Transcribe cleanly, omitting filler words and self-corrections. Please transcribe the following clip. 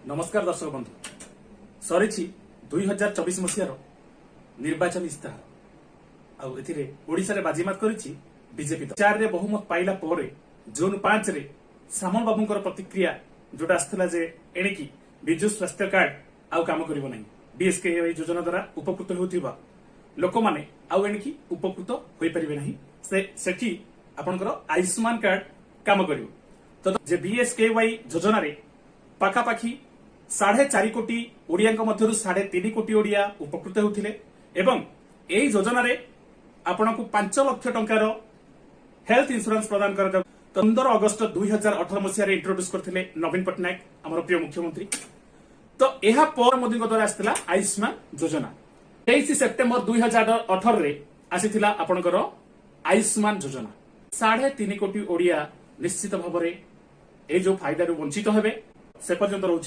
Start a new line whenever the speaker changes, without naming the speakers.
नमस्कार दर्शक बंधु सरी 2024 मसीहार निर्वाचन इस्ताहार आड़शा बाजीमात करी बीजेपी 4 रे बहुमत पाइला पर जून 5 रे सामल बाबूंकर प्रतिक्रिया जोटा आसला जे एणिकी विजु स्वास्थ्य कार्ड आउ काम करिवो नाही बीएसकेवाई योजना द्वारा उपकृत होउथिबा लोक माने आउ एणिकी उपकृत होई परिबे नाही सेठी आपनकर आयुष्मान कार्ड काम करिवो तो जे बीएसकेवाई योजना रे पाखापाखि 4.5 कोटी ओडिया मध्यरु 3.5 कोटी ओडिया उपकृत होउथिले एवं एई योजना रे आपनको 5 लाख टंकार हेल्थ इंश्योरेंस प्रदान कर 15 अगस्त 2018 मसीह इंट्रोड्यूस करथिले नवीन पटनायक हमर प्रिय मुख्यमंत्री। तो एहा पर मोदी द्वारा आस्थिला आयुष्मान योजना 23 सेप्टेम्बर 2018 रे आसीथिला आपनकर आयुष्मान योजना 3.5 कोटी ओडिया निश्चित भाव में ए जो फायदा वंचित हेबे से पर्यंत रहउछि।